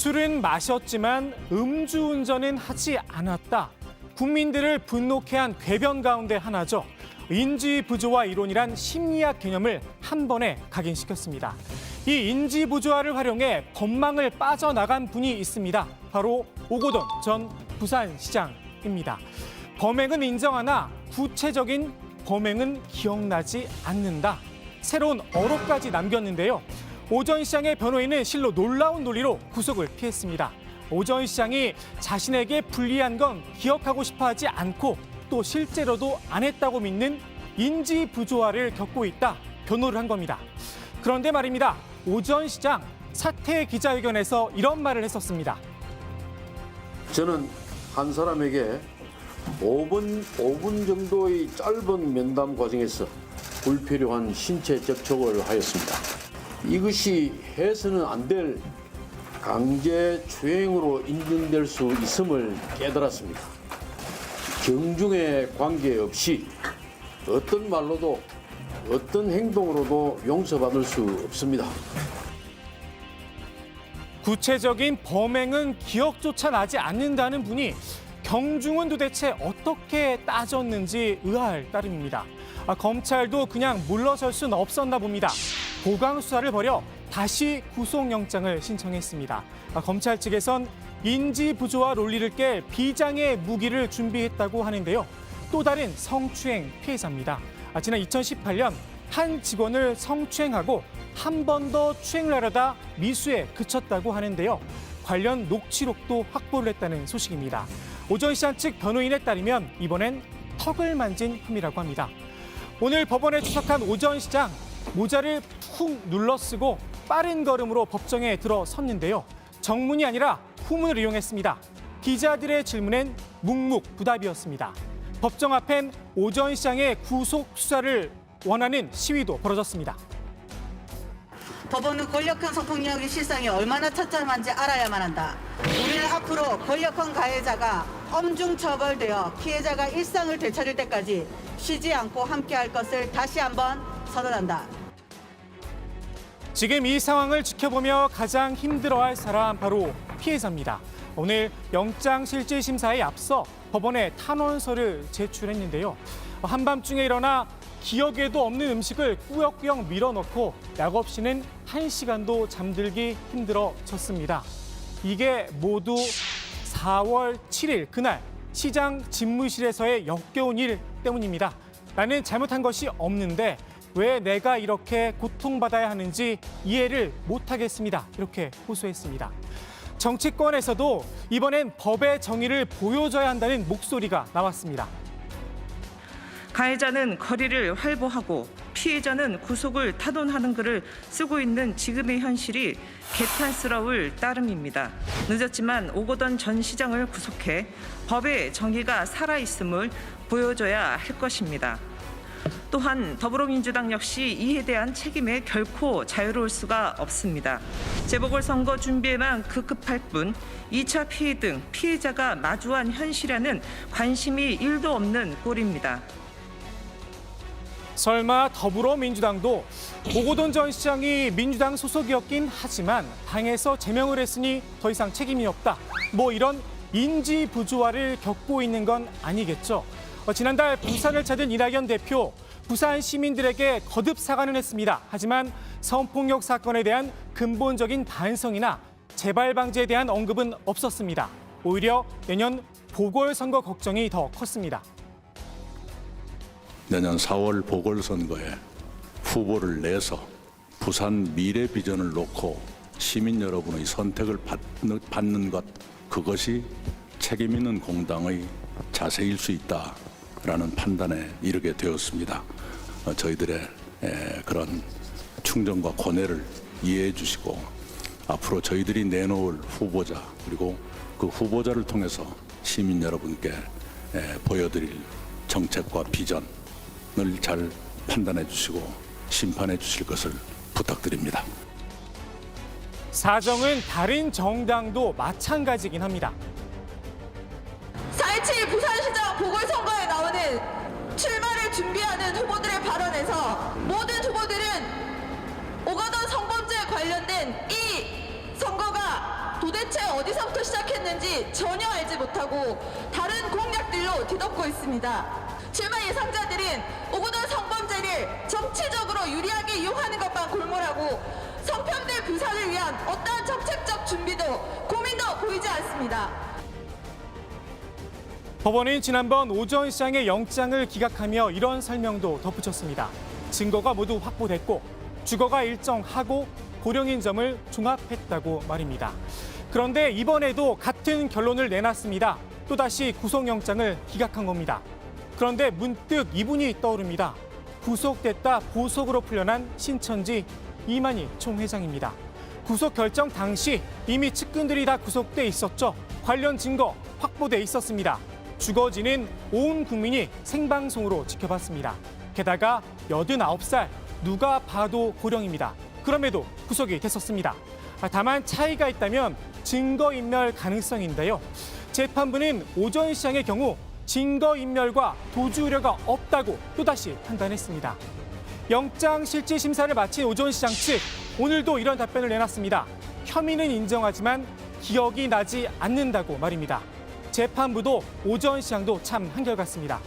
술은 마셨지만 음주운전은 하지 않았다. 국민들을 분노케 한 궤변 가운데 하나죠. 인지부조화 이론이란 심리학 개념을 한 번에 각인시켰습니다. 이 인지부조화를 활용해 법망을 빠져나간 분이 있습니다. 바로 오거돈 전 부산시장입니다. 범행은 인정하나 구체적인 범행은 기억나지 않는다. 새로운 어록까지 남겼는데요. 오 전 시장의 변호인은 실로 놀라운 논리로 구속을 피했습니다. 오 전 시장이 자신에게 불리한 건 기억하고 싶어 하지 않고 또 실제로도 안 했다고 믿는 인지부조화를 겪고 있다. 변호를 한 겁니다. 그런데 말입니다. 오 전 시장 사퇴 기자회견에서 이런 말을 했었습니다. 저는 한 사람에게 5분 정도의 짧은 면담 과정에서 불필요한 신체 접촉을 하였습니다. 이것이 해서는 안 될 강제추행으로 인정될 수 있음을 깨달았습니다. 경중에 관계없이 어떤 말로도 어떤 행동으로도 용서받을 수 없습니다. 구체적인 범행은 기억조차 나지 않는다는 분이 경중은 도대체 어떻게 따졌는지 의아할 따름입니다. 검찰도 그냥 물러설 수는 없었나 봅니다. 보강 수사를 벌여 다시 구속영장을 신청했습니다. 검찰 측에선 인지부조화 논리를 깰 비장의 무기를 준비했다고 하는데요. 또 다른 성추행 피해자입니다. 지난 2018년 한 직원을 성추행하고 한 번 더 추행을 하려다 미수에 그쳤다고 하는데요. 관련 녹취록도 확보를 했다는 소식입니다. 오 전 시장 측 변호인에 따르면 이번엔 턱을 만진 혐의라고 합니다. 오늘 법원에出석한 오 전 시장, 모자를 푹 눌러쓰고 빠른 걸음으로 법정에 들어섰는데요. 정문이 아니라 후문을 이용했습니다. 기자들의 질문엔 묵묵부답이었습니다. 법정 앞엔 오 전 시장의 구속 수사를 원하는 시위도 벌어졌습니다. 법원은 권력형 성폭력의 실상이 얼마나 처참한지 알아야만 한다. 우리는 앞으로 권력형 가해자가 엄중 처벌되어 피해자가 일상을 되찾을 때까지 쉬지 않고 함께할 것을 다시 한번 선언한다. 지금 이 상황을 지켜보며 가장 힘들어할 사람 바로 피해자입니다. 오늘 영장실질심사에 앞서 법원에 탄원서를 제출했는데요. 한밤중에 일어나 기억에도 없는 음식을 꾸역꾸역 밀어넣고 약 없이는 1시간도 잠들기 힘들어졌습니다. 이게 모두 4월 7일 그날 시장 집무실에서의 역겨운 일 때문입니다. 나는 잘못한 것이 없는데 왜 내가 이렇게 고통받아야 하는지 이해를 못하겠습니다. 이렇게 호소했습니다. 정치권에서도 이번엔 법의 정의를 보여줘야 한다는 목소리가 나왔습니다. 가해자는 거리를 활보하고 피해자는 구속을 타돈하는 글을 쓰고 있는 지금의 현실이 개탄스러울 따름입니다. 늦었지만 오거돈 전 시장을 구속해 법의 정의가 살아있음을 보여줘야 할 것입니다. 또한 더불어민주당 역시 이에 대한 책임에 결코 자유로울 수가 없습니다. 재보궐선거 준비에만 급급할 뿐 2차 피해 등 피해자가 마주한 현실에는 관심이 1도 없는 꼴입니다. 설마 더불어민주당도 오거돈 전 시장이 민주당 소속이었긴 하지만 당에서 제명을 했으니 더 이상 책임이 없다. 뭐 이런 인지부조화를 겪고 있는 건 아니겠죠. 지난달 부산을 찾은 이낙연 대표, 부산 시민들에게 거듭 사과는 했습니다. 하지만 성폭력 사건에 대한 근본적인 반성이나 재발 방지에 대한 언급은 없었습니다. 오히려 내년 보궐선거 걱정이 더 컸습니다. 내년 4월 보궐선거에 후보를 내서 부산 미래 비전을 놓고 시민 여러분의 선택을 받는 것, 그것이 책임 있는 공당의 자세일 수 있다라는 판단에 이르게 되었습니다. 저희들의 그런 충정과 고뇌를 이해해 주시고 앞으로 저희들이 내놓을 후보자 그리고 그 후보자를 통해서 시민 여러분께 보여드릴 정책과 비전을 잘 판단해 주시고 심판해 주실 것을 부탁드립니다. 사정은 다른 정당도 마찬가지긴 합니다. 4.27 부산시장 보궐선거에 나오는 출마를 준비하는 후보들의 발언에서 모든 후보들은 오거돈 성범죄에 관련된 이 선거가 도대체 시작했는지 전혀 알지 못하고 다른 공약들로 뒤덮고 있습니다. 출마 예상자들은 오고돈 성범죄를 정치적으로 유리하게 이용하는 것만 골몰하고 성평등 부상을 위한 어떠한 정책적 준비도 고민도 보이지 않습니다. 법원은 지난번 오전 시장의 영장을 기각하며 이런 설명도 덧붙였습니다. 증거가 모두 확보됐고 주거가 일정하고 고령인 점을 종합했다고 말입니다. 그런데 이번에도 같은 결론을 내놨습니다. 또다시 구속영장을 기각한 겁니다. 그런데 문득 이분이 떠오릅니다. 구속됐다 보석으로 풀려난 신천지 이만희 총회장입니다. 구속 결정 당시 이미 측근들이 다 구속돼 있었죠. 관련 증거 확보돼 있었습니다. 주거지는 온 국민이 생방송으로 지켜봤습니다. 게다가 89살 누가 봐도 고령입니다. 그럼에도 구속이 됐었습니다. 다만 차이가 있다면 증거인멸 가능성인데요. 재판부는 오전 시장의 경우 증거인멸과 도주 우려가 없다고 또다시 판단했습니다. 영장 실질 심사를 마친 오전 시장 측 오늘도 이런 답변을 내놨습니다. 혐의는 인정하지만 기억이 나지 않는다고 말입니다. 재판부도 오전 시장도 참 한결같습니다.